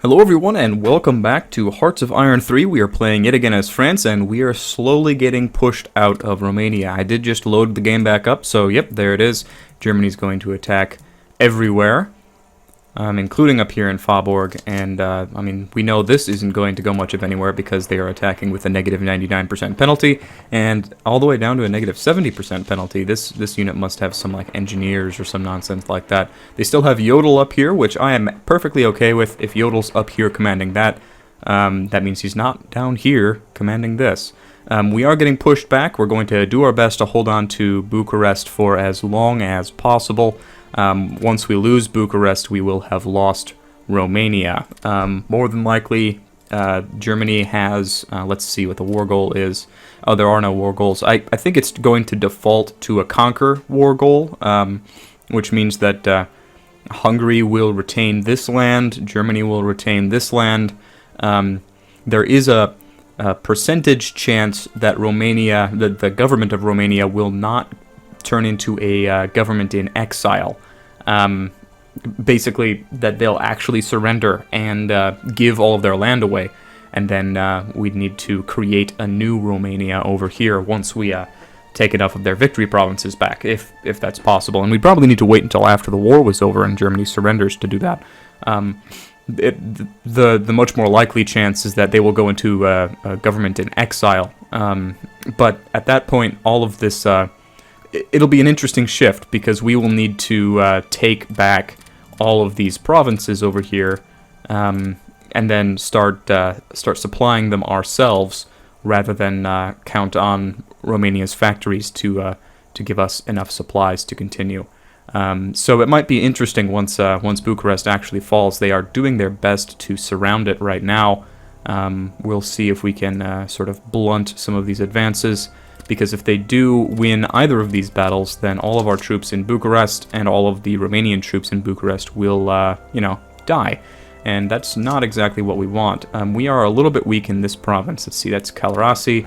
Hello everyone and welcome back to Hearts of Iron 3. We are playing yet again as France and we are slowly getting pushed out of Romania. I did just load the game back up, so yep, there it is. Germany's going to attack everywhere, including up here in Faaborg, and I mean, we know this isn't going to go much of anywhere because they are attacking with a negative 99% penalty, and all the way down to a negative 70% penalty. This unit must have some, like, engineers or some nonsense like that. They still have Yodel up here, which I am perfectly okay with. If Yodel's up here commanding that, that means he's not down here commanding this. We are getting pushed back. We're going to do our best to hold on to Bucharest for as long as possible. Once we lose Bucharest, we will have lost Romania. More than likely, Germany has, let's see what the war goal is. Oh, there are no war goals. I think it's going to default to a conquer war goal, which means that Hungary will retain this land, Germany will retain this land. There is a percentage chance that Romania, the government of Romania, will not turn into a government in exile. Basically, that they'll actually surrender and give all of their land away, and then we'd need to create a new Romania over here once we take enough of their victory provinces back, if that's possible. And we'd probably need to wait until after the war was over and Germany surrenders to do that. The much more likely chance is that they will go into a government in exile. But at that point, all of this... it'll be an interesting shift because we will need to take back all of these provinces over here, and then start supplying them ourselves rather than count on Romania's factories to give us enough supplies to continue. So it might be interesting once Bucharest actually falls. They are doing their best to surround it right now. We'll see if we can sort of blunt some of these advances. Because if they do win either of these battles, then all of our troops in Bucharest and all of the Romanian troops in Bucharest will, die. And that's not exactly what we want. We are a little bit weak in this province. Let's see, that's Calarasi.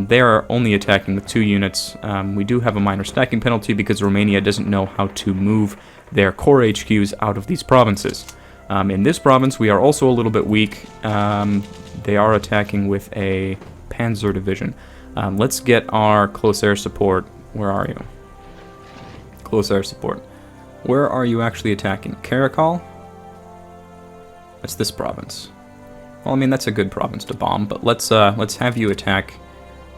They are only attacking with 2 units. We do have a minor stacking penalty because Romania doesn't know how to move their core HQs out of these provinces. In this province, we are also a little bit weak. They are attacking with a Panzer division. Let's get our close air support. Where are you? Close air support. Where are you actually attacking? Karakol? That's this province. Well, I mean, that's a good province to bomb, but let's have you attack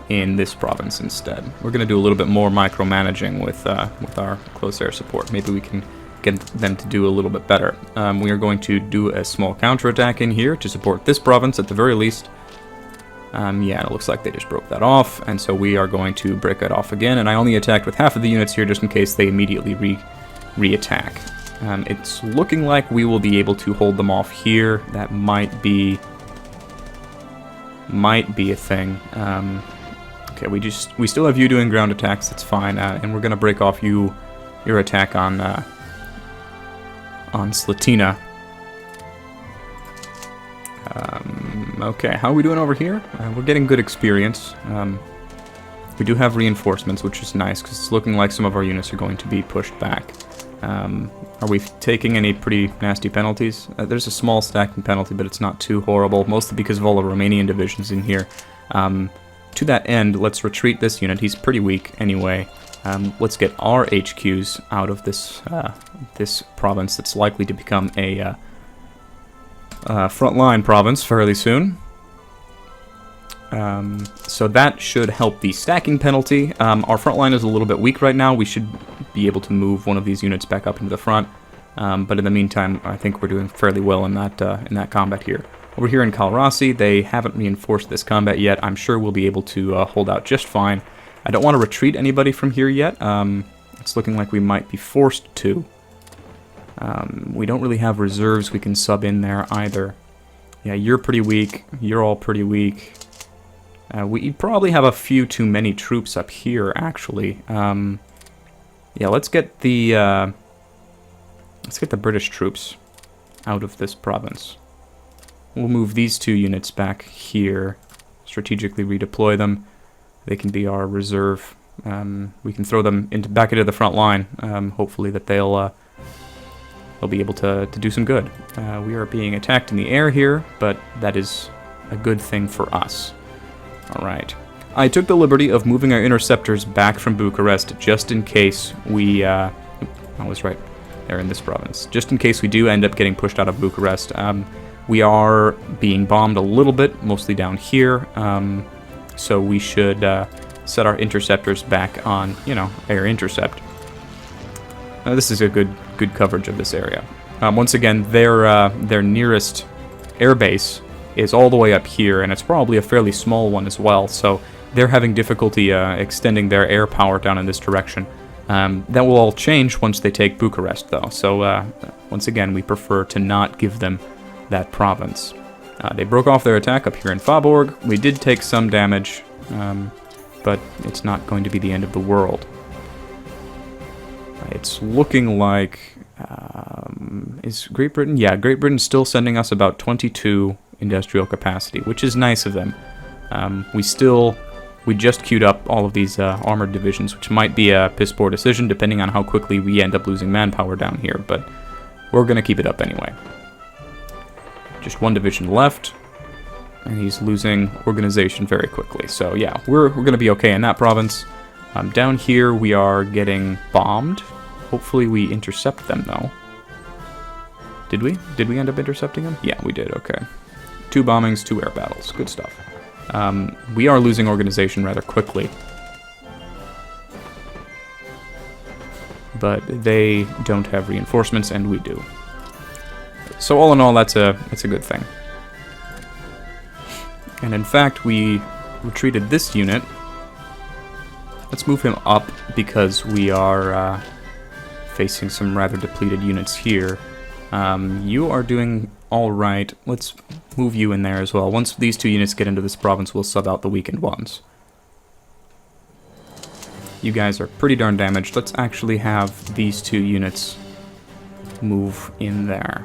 in this province instead. We're going to do a little bit more micromanaging with our close air support. Maybe we can get them to do a little bit better. We are going to do a small counterattack in here to support this province at the very least. Yeah, it looks like they just broke that off, and so we are going to break it off again, and I only attacked with half of the units here just in case they immediately re-attack. It's looking like we will be able to hold them off here. That might be a thing. Okay, we still have you doing ground attacks, that's fine, and we're going to break off your attack on Slatina. Okay, how are we doing over here? We're getting good experience. We do have reinforcements, which is nice, because it's looking like some of our units are going to be pushed back. Are we taking any pretty nasty penalties? There's a small stacking penalty, but it's not too horrible, mostly because of all the Romanian divisions in here. To that end, let's retreat this unit. He's pretty weak anyway. Let's get our HQs out of this province that's likely to become a... Frontline province fairly soon. So that should help the stacking penalty. Our front line is a little bit weak right now. We should be able to move one of these units back up into the front. But in the meantime, I think we're doing fairly well in that combat here. Over here in Calarasi, they haven't reinforced this combat yet. I'm sure we'll be able to hold out just fine. I don't want to retreat anybody from here yet. It's looking like we might be forced to. We don't really have reserves we can sub in there either. Yeah, you're pretty weak. You're all pretty weak. We probably have a few too many troops up here, actually. Yeah, let's get the British troops out of this province. We'll move these 2 units back here. Strategically redeploy them. They can be our reserve. We can throw them back into the front line. Hopefully that they'll they'll be able to do some good. We are being attacked in the air here, but that is a good thing for us. Alright. I took the liberty of moving our interceptors back from Bucharest just in case we... I was right. They're in this province. Just in case we do end up getting pushed out of Bucharest. We are being bombed a little bit, mostly down here. So we should set our interceptors back on, you know, air intercept. This is a good coverage of this area. Once again, their nearest air base is all the way up here, and it's probably a fairly small one as well, so they're having difficulty extending their air power down in this direction. That will all change once they take Bucharest, though, so once again, we prefer to not give them that province. They broke off their attack up here in Faaborg. We did take some damage, but it's not going to be the end of the world. It's looking like... is Great Britain? Yeah, Great Britain's still sending us about 22 industrial capacity, which is nice of them. We just queued up all of these armored divisions, which might be a piss-poor decision depending on how quickly we end up losing manpower down here, but we're going to keep it up anyway. Just one division left, and he's losing organization very quickly. So yeah, we're going to be okay in that province. Down here we are getting bombed. Hopefully we intercept them, though. Did we? Did we end up intercepting them? Yeah, we did, okay. 2 bombings, 2 air battles. Good stuff. We are losing organization rather quickly. But they don't have reinforcements, and we do. So all in all, that's a good thing. And in fact, we retreated this unit. Let's move him up because we are facing some rather depleted units here. You are doing all right. Let's move you in there as well. Once these 2 units get into this province, we'll sub out the weakened ones. You guys are pretty darn damaged. Let's actually have these 2 units move in there.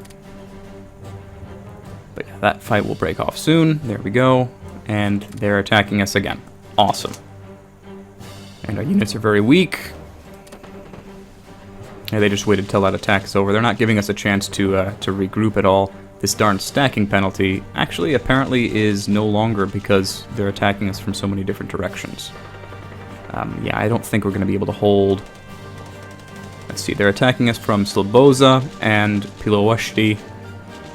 But yeah, that fight will break off soon. There we go. And they're attacking us again. Awesome. And our units are very weak. Yeah, they just waited till that attack is over. They're not giving us a chance to regroup at all. This darn stacking penalty actually apparently is no longer because they're attacking us from so many different directions. Yeah, I don't think we're going to be able to hold... Let's see, they're attacking us from Sloboza and Piloweshti.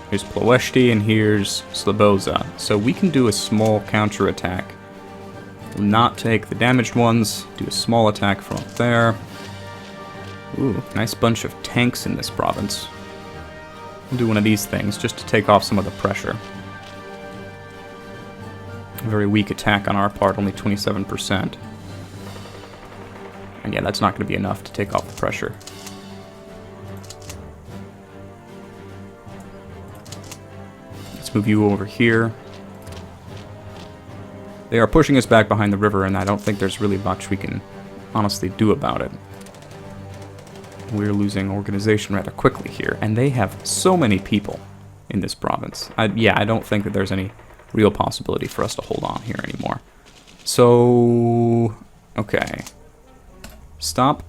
Here's Piloweshti and here's Sloboza. So we can do a small counterattack. We'll not take the damaged ones, do a small attack from up there. Ooh, nice bunch of tanks in this province. We'll do one of these things just to take off some of the pressure. A very weak attack on our part, only 27%. And yeah, that's not going to be enough to take off the pressure. Let's move you over here. They are pushing us back behind the river, and I don't think there's really much we can honestly do about it. We're losing organization rather quickly here, and they have so many people in this province. Yeah, I don't think that there's any real possibility for us to hold on here anymore. So, okay. Stop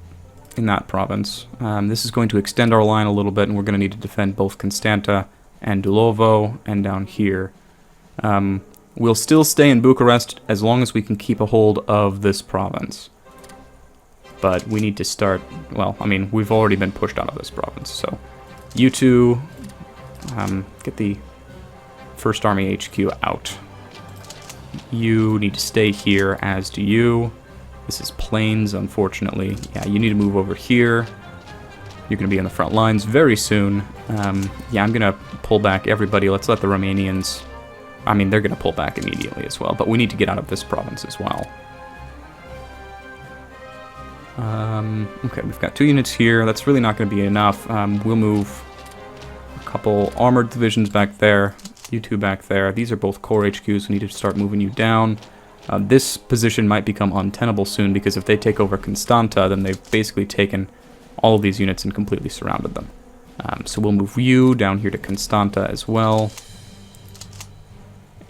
in that province. This is going to extend our line a little bit, and we're going to need to defend both Constanta and Dulovo, and down here. We'll still stay in Bucharest as long as we can keep a hold of this province. But we need to start... Well, I mean, we've already been pushed out of this province, so... You two... get the 1st Army HQ out. You need to stay here, as do you. This is plains, unfortunately. Yeah, you need to move over here. You're going to be on the front lines very soon. Yeah, I'm going to pull back everybody. Let's let the Romanians... I mean, they're going to pull back immediately as well, but we need to get out of this province as well. Okay, we've got 2 units here. That's really not going to be enough. We'll move a couple armored divisions back there. You 2 back there. These are both core HQs. We need to start moving you down. This position might become untenable soon because if they take over Constanta, then they've basically taken all of these units and completely surrounded them. So we'll move you down here to Constanta as well.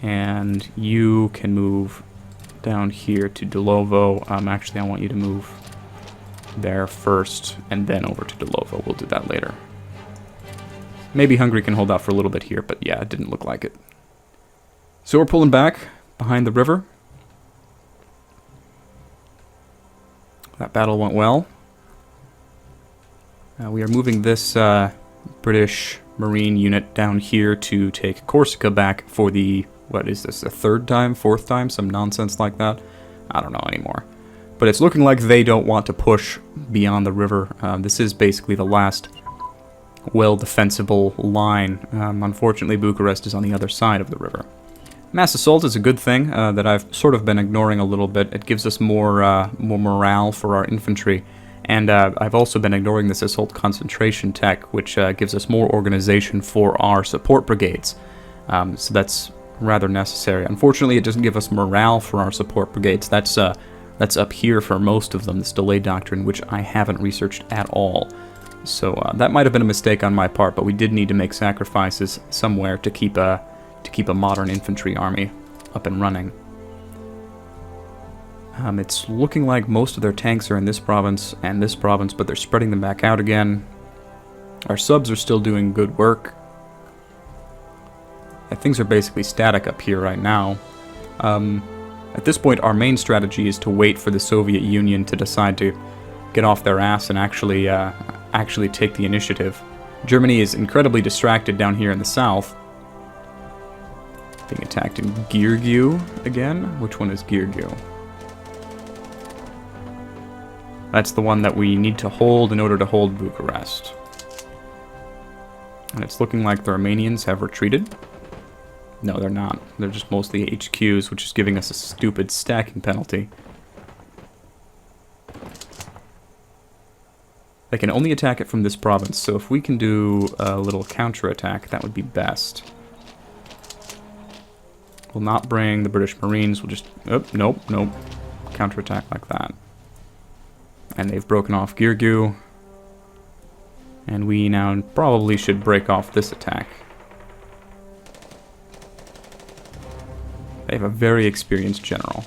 And you can move down here to Dulovo. Actually, I want you to move there first and then over to Dulovo. We'll do that later. Maybe Hungary can hold out for a little bit here, but yeah, it didn't look like it. So we're pulling back behind the river. That battle went well. We are moving this British Marine unit down here to take Corsica back for the, what is this, a third time, fourth time? Some nonsense like that? I don't know anymore. But it's looking like they don't want to push beyond the river. This is basically the last well-defensible line. Unfortunately, Bucharest is on the other side of the river. Mass assault is a good thing that I've sort of been ignoring a little bit. It gives us more morale for our infantry. And I've also been ignoring this assault concentration tech, which gives us more organization for our support brigades. So that's rather necessary. Unfortunately, it doesn't give us morale for our support brigades. That's up here for most of them, this delay doctrine, which I haven't researched at all. So that might have been a mistake on my part, but we did need to make sacrifices somewhere to keep a modern infantry army up and running. It's looking like most of their tanks are in this province and this province, but they're spreading them back out again. Our subs are still doing good work. Things are basically static up here right now. At this point, our main strategy is to wait for the Soviet Union to decide to get off their ass and actually take the initiative. Germany is incredibly distracted down here in the south. Being attacked in Giurgiu again? Which one is Giurgiu? That's the one that we need to hold in order to hold Bucharest. And it's looking like the Romanians have retreated. No, they're not. They're just mostly HQs, which is giving us a stupid stacking penalty. They can only attack it from this province, so if we can do a little counterattack, that would be best. We'll not bring the British Marines, we'll just... Oh, nope. Counterattack like that. And they've broken off Giurgiu. And we now probably should break off this attack. They have a very experienced general.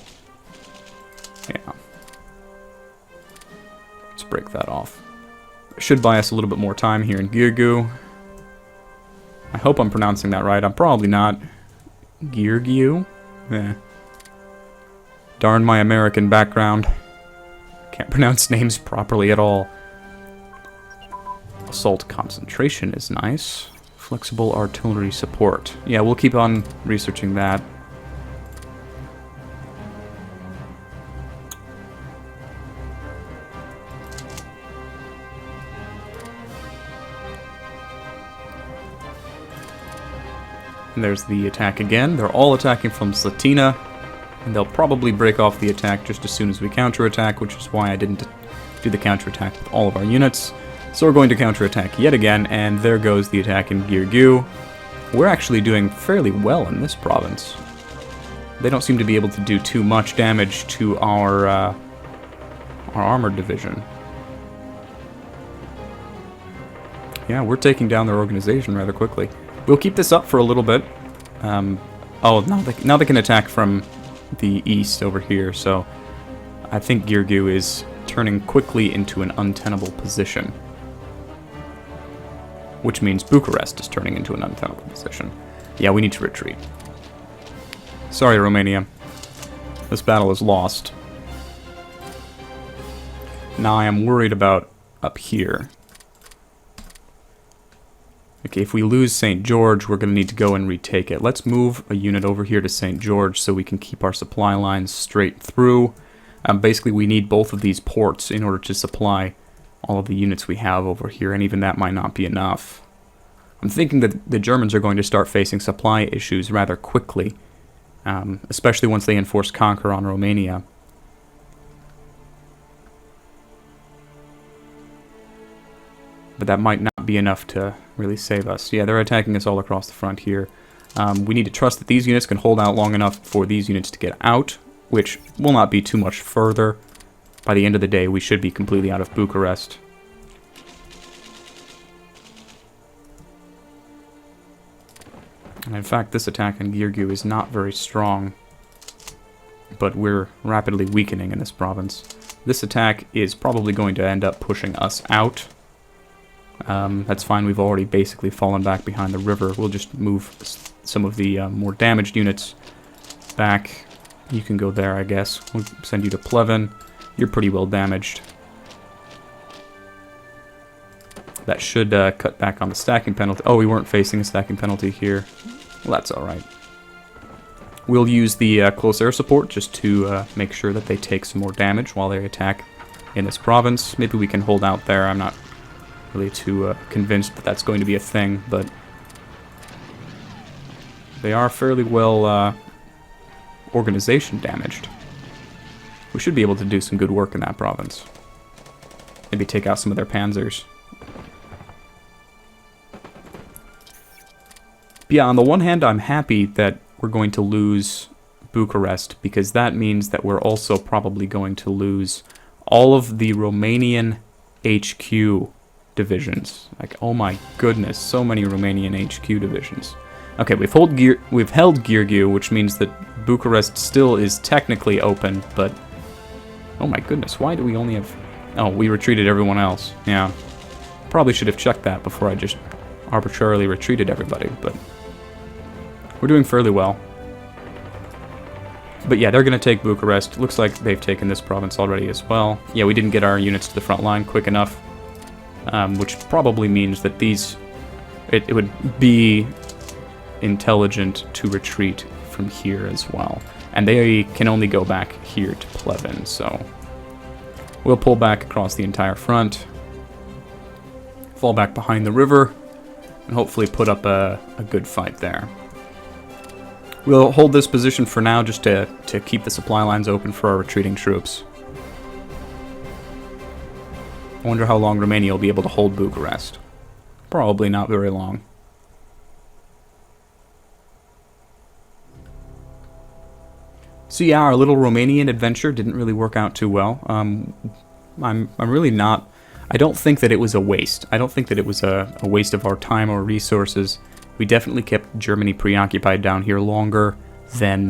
Yeah. Let's break that off. Should buy us a little bit more time here in Giurgiu. I hope I'm pronouncing that right. I'm probably not. Giurgiu? Eh. Darn my American background. Can't pronounce names properly at all. Assault concentration is nice. Flexible artillery support. Yeah, we'll keep on researching that. And there's the attack again. They're all attacking from Slatina. And they'll probably break off the attack just as soon as we counterattack, which is why I didn't do the counterattack with all of our units. So we're going to counterattack yet again, and there goes the attack in Giurgiu. We're actually doing fairly well in this province. They don't seem to be able to do too much damage to our armored division. Yeah, we're taking down their organization rather quickly. We'll keep this up for a little bit. Oh, now they can attack from the east over here, so I think Giurgiu is turning quickly into an untenable position. Which means Bucharest is turning into an untenable position. Yeah, we need to retreat. Sorry, Romania. This battle is lost. Now I am worried about up here. Okay, if we lose St. George, we're going to need to go and retake it. Let's move a unit over here to St. George so we can keep our supply lines straight through. Basically, we need both of these ports in order to supply all of the units we have over here, and even that might not be enough. I'm thinking that the Germans are going to start facing supply issues rather quickly, especially once they enforce conquer on Romania. But that might not be enough to really save us. Yeah, they're attacking us all across the front here. We need to trust that these units can hold out long enough for these units to get out, which will not be too much further. By the end of the day, we should be completely out of Bucharest. And in fact, this attack in Giurgiu is not very strong, but we're rapidly weakening in this province. This attack is probably going to end up pushing us out. That's fine, we've already basically fallen back behind the river. We'll just move some of the more damaged units back. You can go there, I guess. We'll send you to Plevin. You're pretty well damaged. That should cut back on the stacking penalty. Oh, we weren't facing a stacking penalty here. Well, that's alright. We'll use the close air support just to make sure that they take some more damage while they attack in this province. Maybe we can hold out there. I'm not really too convinced that that's going to be a thing, but they are fairly well organization damaged. We should be able to do some good work in that province. Maybe take out some of their panzers. But yeah, on the one hand, I'm happy that we're going to lose Bucharest, because that means that we're also probably going to lose all of the Romanian HQ divisions. Like, oh my goodness, so many Romanian HQ divisions. Okay, we've held Giurgiu, which means that Bucharest still is technically open, but oh my goodness, why do we only have... Oh, we retreated everyone else. Yeah. Probably should have checked that before I just arbitrarily retreated everybody, but we're doing fairly well. But yeah, they're going to take Bucharest. Looks like they've taken this province already as well. Yeah, we didn't get our units to the front line quick enough, which probably means that these... It would be intelligent to retreat from here as well. And they can only go back here to Plevin, so we'll pull back across the entire front, fall back behind the river, and hopefully put up a good fight there. We'll hold this position for now just to keep the supply lines open for our retreating troops. I wonder how long Romania will be able to hold Bucharest. Probably not very long. So yeah, our little Romanian adventure didn't really work out too well. I'm really not... I don't think that it was a waste. I don't think that it was a waste of our time or resources. We definitely kept Germany preoccupied down here longer than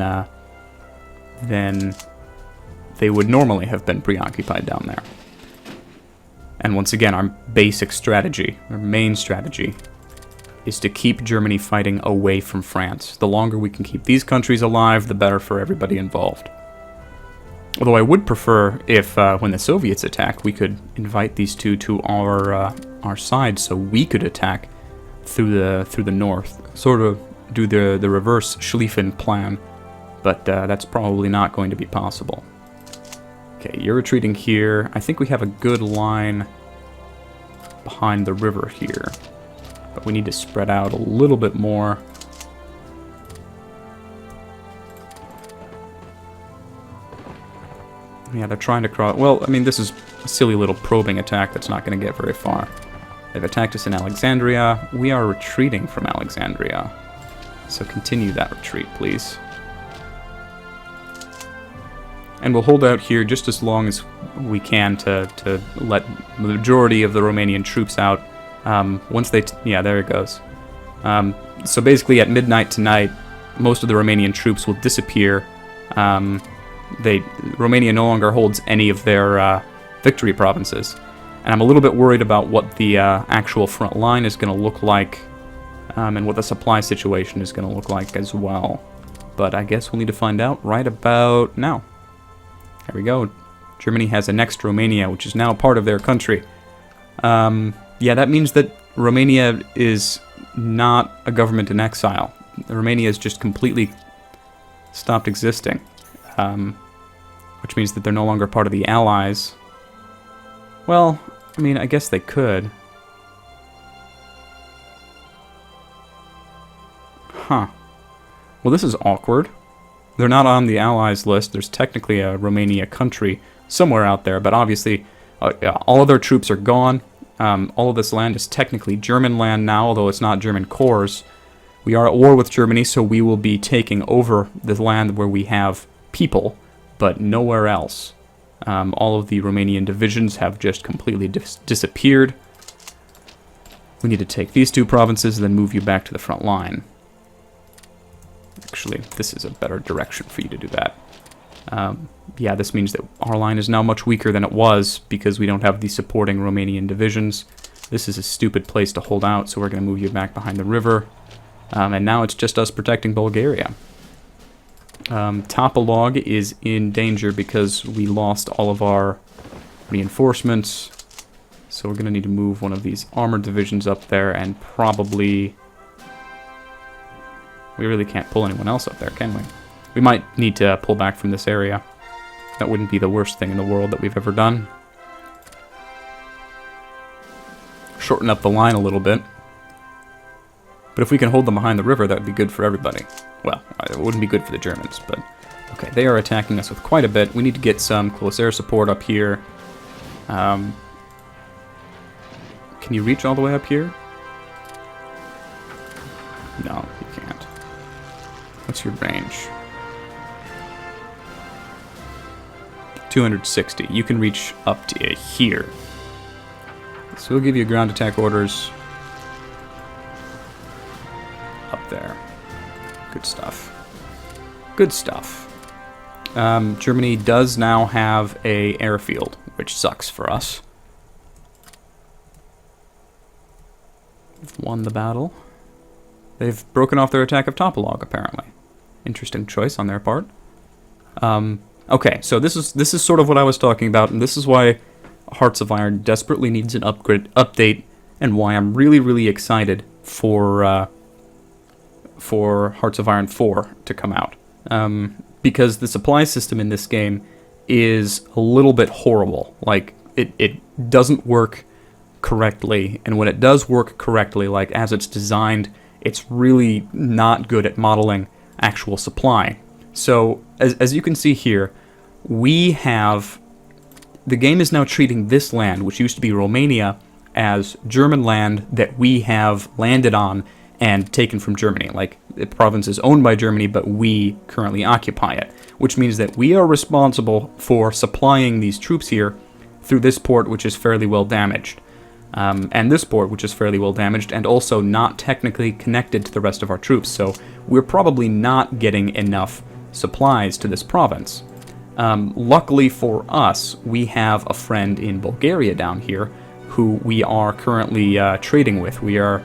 they would normally have been preoccupied down there. And once again, our basic strategy, our main strategy, is to keep Germany fighting away from France. The longer we can keep these countries alive, the better for everybody involved. Although I would prefer if, when the Soviets attack, we could invite these two to our side, so we could attack through the north, sort of do the reverse Schlieffen plan. But that's probably not going to be possible. Okay, you're retreating here. I think we have a good line behind the river here, but we need to spread out a little bit more. Yeah, they're trying to cross... Well, I mean, this is a silly little probing attack that's not going to get very far. They've attacked us in Alexandria. We are retreating from Alexandria. So continue that retreat, please. And we'll hold out here just as long as we can to let the majority of the Romanian troops out. Once they... yeah, there it goes. So basically at midnight tonight, most of the Romanian troops will disappear. Romania no longer holds any of their victory provinces. And I'm a little bit worried about what the actual front line is going to look like, and what the supply situation is going to look like as well. But I guess we'll need to find out right about now. There we go. Germany has annexed Romania, which is now part of their country. Yeah, that means that Romania is not a government in exile. Romania has just completely stopped existing. Which means that they're no longer part of the Allies. Well, I mean, I guess they could. Huh. Well, this is awkward. They're not on the Allies list. There's technically a Romania country somewhere out there, but obviously all of their troops are gone. All of this land is technically German land now, although it's not German cores. We are at war with Germany, so we will be taking over the land where we have people, but nowhere else. All of the Romanian divisions have just completely disappeared. We need to take these two provinces and then move you back to the front line. Actually, this is a better direction for you to do that. Yeah, this means that our line is now much weaker than it was because we don't have the supporting Romanian divisions. This is a stupid place to hold out, so we're going to move you back behind the river. And now it's just us protecting Bulgaria. Topolog is in danger because we lost all of our reinforcements. So we're going to need to move one of these armored divisions up there, and probably... We really can't pull anyone else up there, can we? We might need to pull back from this area. That wouldn't be the worst thing in the world that we've ever done. Shorten up the line a little bit. But if we can hold them behind the river, that would be good for everybody. Well, it wouldn't be good for the Germans, but... Okay, they are attacking us with quite a bit. We need to get some close air support up here. Can you reach all the way up here? No, you can't. What's your range? 260. You can reach up to here. So we'll give you ground attack orders. Up there. Good stuff. Good stuff. Germany does now have an airfield, which sucks for us. We've won the battle. They've broken off their attack of Topolog, apparently. Interesting choice on their part. Okay, so this is sort of what I was talking about, and this is why Hearts of Iron desperately needs an update, and why I'm really, really excited for Hearts of Iron 4 to come out. Because the supply system in this game is a little bit horrible. Like, it doesn't work correctly, and when it does work correctly, like as it's designed, it's really not good at modeling actual supply. So, as you can see here, we have... The game is now treating this land, which used to be Romania, as German land that we have landed on and taken from Germany. Like, the province is owned by Germany, but we currently occupy it. Which means that we are responsible for supplying these troops here through this port, which is fairly well damaged. And this port, which is fairly well damaged, and also not technically connected to the rest of our troops. So we're probably not getting enough supplies to this province. Luckily for us, we have a friend in Bulgaria down here who we are currently trading with. We are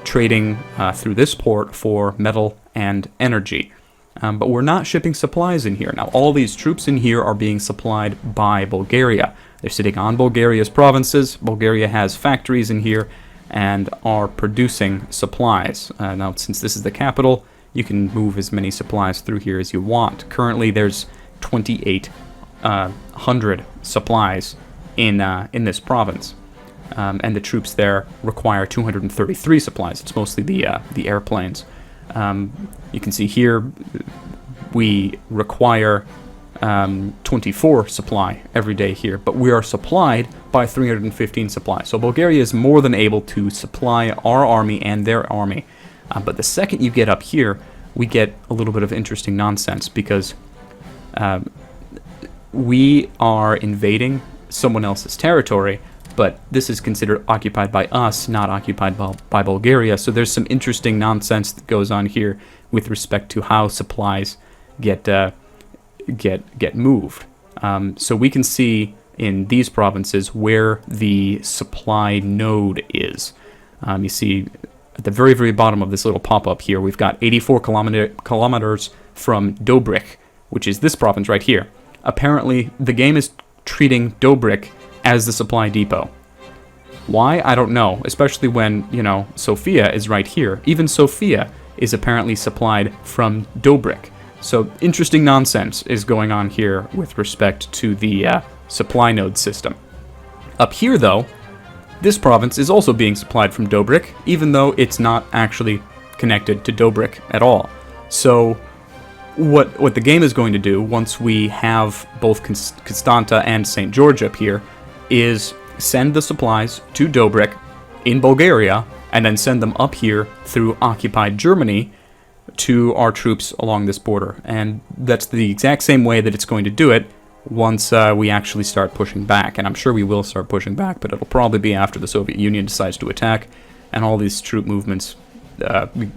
trading through this port for metal and energy. But we're not shipping supplies in here. Now, all these troops in here are being supplied by Bulgaria. They're sitting on Bulgaria's provinces. Bulgaria has factories in here and are producing supplies. Now, since this is the capital, you can move as many supplies through here as you want. Currently, there's 2,800 supplies in this province. And the troops there require 233 supplies. It's mostly the airplanes. You can see here we require 24 supply every day here, but we are supplied by 315 supply. So Bulgaria is more than able to supply our army and their army. But the second you get up here, we get a little bit of interesting nonsense, because we are invading someone else's territory, but this is considered occupied by us, not occupied by Bulgaria. So there's some interesting nonsense that goes on here with respect to how supplies get moved. So we can see in these provinces where the supply node is. You see at the very, very bottom of this little pop-up here, we've got 84 kilometers from Dobrik, which is this province right here. Apparently, the game is treating Dobrik as the supply depot. Why? I don't know, especially when, Sofia is right here. Even Sofia is apparently supplied from Dobrik. So interesting nonsense is going on here with respect to the supply node system. Up here, though, this province is also being supplied from Dobrik, even though it's not actually connected to Dobrik at all. So what the game is going to do, once we have both Constanta and St. George up here, is send the supplies to Dobrik in Bulgaria, and then send them up here through occupied Germany to our troops along this border. And that's the exact same way that it's going to do it once we actually start pushing back. And I'm sure we will start pushing back, but it'll probably be after the Soviet Union decides to attack, and all these troop movements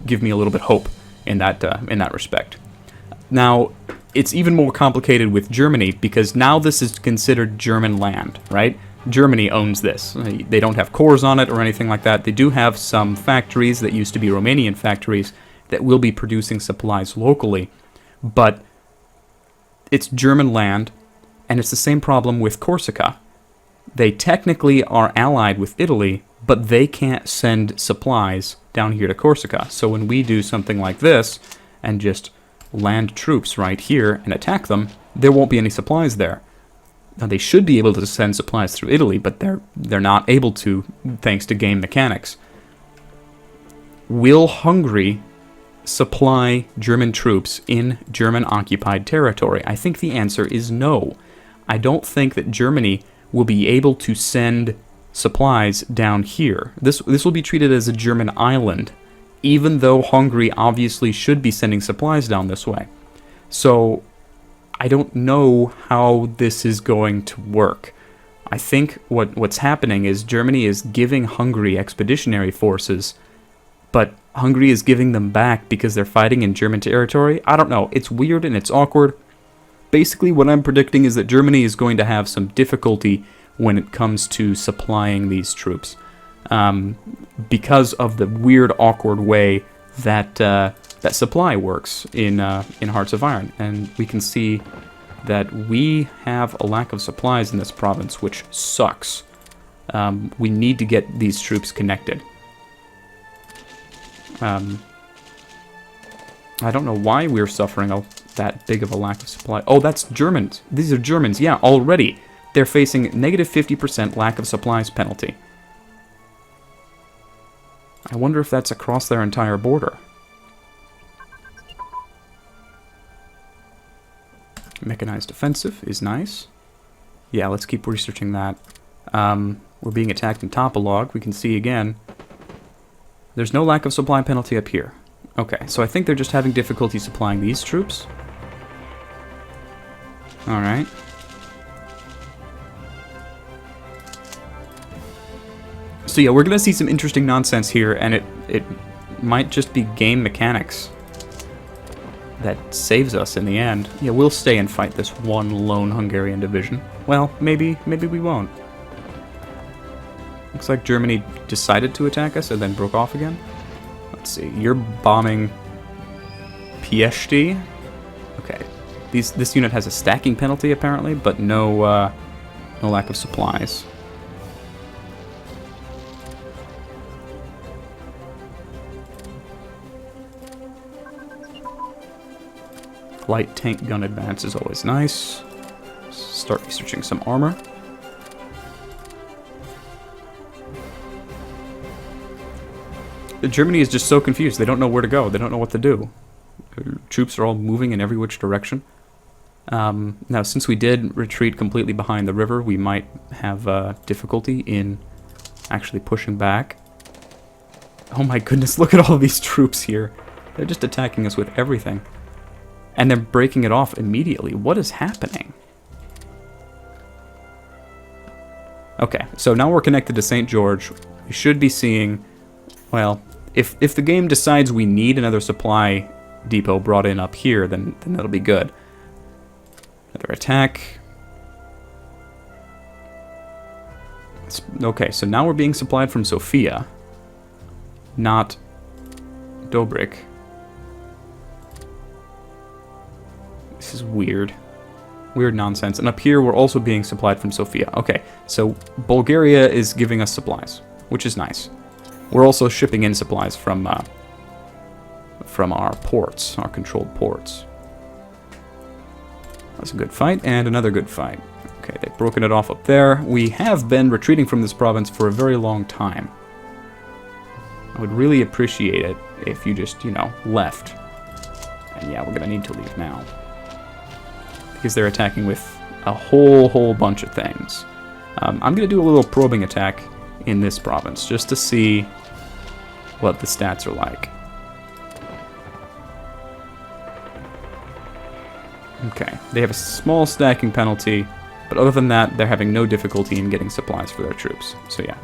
give me a little bit hope in that respect. Now, it's even more complicated with Germany, because now this is considered German land, right? Germany owns this. They don't have cores on it or anything like that. They do have some factories that used to be Romanian factories that will be producing supplies locally, but it's German land, and it's the same problem with Corsica. They technically are allied with Italy, but they can't send supplies down here to Corsica. So when we do something like this and just land troops right here and attack them, there won't be any supplies there. Now, they should be able to send supplies through Italy, but they're not able to, thanks to game mechanics. Will Hungary supply German troops in German-occupied territory? I think the answer is no. I don't think that Germany will be able to send supplies down here. This will be treated as a German island, even though Hungary obviously should be sending supplies down this way. So I don't know how this is going to work. I think what's happening is Germany is giving Hungary expeditionary forces, but Hungary is giving them back because they're fighting in German territory. I don't know. It's weird and it's awkward. Basically, what I'm predicting is that Germany is going to have some difficulty when it comes to supplying these troops, because of the weird, awkward way that that supply works in Hearts of Iron. And we can see that we have a lack of supplies in this province, which sucks. We need to get these troops connected. I don't know why we're suffering that big of a lack of supply. Oh, that's Germans. These are Germans. Yeah, already. They're facing negative 50% lack of supplies penalty. I wonder if that's across their entire border. Mechanized offensive is nice. Yeah, let's keep researching that. We're being attacked in Topolog. We can see again. There's no lack of supply penalty up here. Okay, so I think they're just having difficulty supplying these troops. Alright. So yeah, we're going to see some interesting nonsense here, and it might just be game mechanics that saves us in the end. Yeah, we'll stay and fight this one lone Hungarian division. Well, maybe we won't. Looks like Germany decided to attack us and then broke off again. Let's see, you're bombing Pieshti. Okay, this unit has a stacking penalty apparently, but no lack of supplies. Light tank gun advance is always nice. Start researching some armor. Germany is just so confused. They don't know where to go. They don't know what to do. Troops are all moving in every which direction. Now, since we did retreat completely behind the river, we might have difficulty in actually pushing back. Oh my goodness, look at all these troops here. They're just attacking us with everything. And they're breaking it off immediately. What is happening? Okay, so now we're connected to St. George. We should be seeing, well, if the game decides we need another supply depot brought in up here, then that'll be good. Another attack. Okay, so now we're being supplied from Sofia, not Dobrik. This is weird. Weird nonsense. And up here, we're also being supplied from Sofia. Okay, so Bulgaria is giving us supplies, which is nice. We're also shipping in supplies from our ports, our controlled ports. That's a good fight, and another good fight. Okay, they've broken it off up there. We have been retreating from this province for a very long time. I would really appreciate it if you just, left. And yeah, we're gonna need to leave now, because they're attacking with a whole bunch of things. I'm going to do a little probing attack in this province, just to see what the stats are like. Okay, they have a small stacking penalty, but other than that, they're having no difficulty in getting supplies for their troops. So yeah,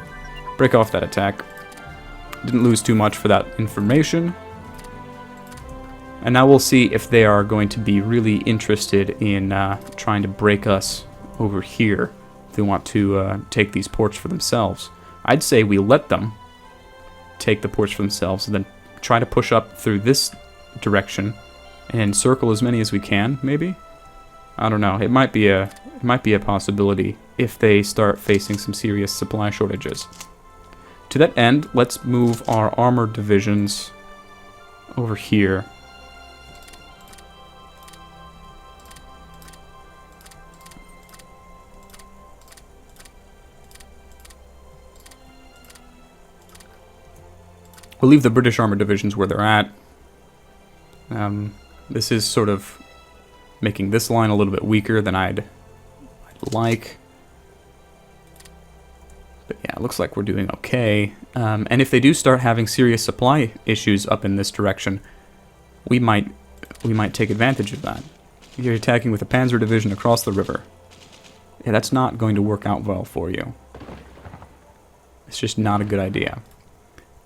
break off that attack. Didn't lose too much for that information. And now we'll see if they are going to be really interested in trying to break us over here take these ports for themselves. I'd say we let them take the ports for themselves, and then try to push up through this direction and encircle as many as we can. Maybe, I don't know. It might be a possibility if they start facing some serious supply shortages. To that end, let's move our armored divisions over here. We'll leave the British armored divisions where they're at. This is sort of making this line a little bit weaker than I'd like. But yeah, it looks like we're doing okay. And if they do start having serious supply issues up in this direction, we might take advantage of that. You're attacking with a panzer division across the river. Yeah, that's not going to work out well for you. It's just not a good idea.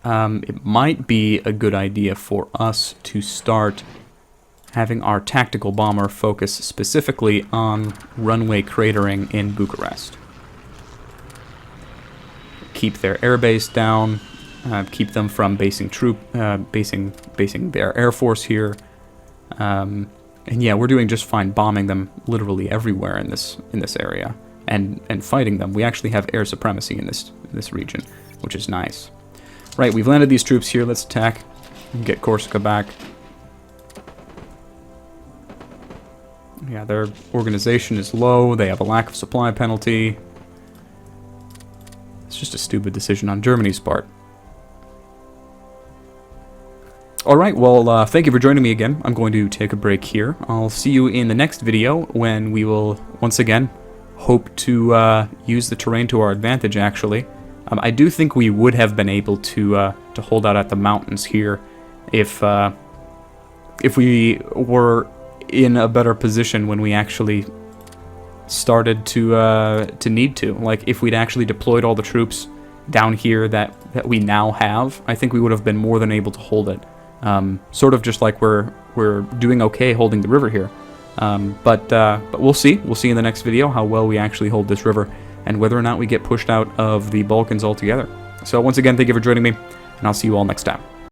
It might be a good idea for us to start having our tactical bomber focus specifically on runway cratering in Bucharest. Keep their airbase down, keep them from basing their air force here. And yeah, we're doing just fine bombing them literally everywhere in this area and fighting them. We actually have air supremacy in this region, which is nice. Right, we've landed these troops here. Let's attack and get Corsica back. Yeah, their organization is low. They have a lack of supply penalty. It's just a stupid decision on Germany's part. Alright, well, thank you for joining me again. I'm going to take a break here. I'll see you in the next video when we will, once again, hope to use the terrain to our advantage, actually. I do think we would have been able to hold out at the mountains here if we were in a better position when we actually started to need to. Like, if we'd actually deployed all the troops down here that we now have, I think we would have been more than able to hold it. Sort of just like we're doing okay holding the river here. But we'll see. We'll see in the next video how well we actually hold this river, and whether or not we get pushed out of the Balkans altogether. So once again, thank you for joining me, and I'll see you all next time.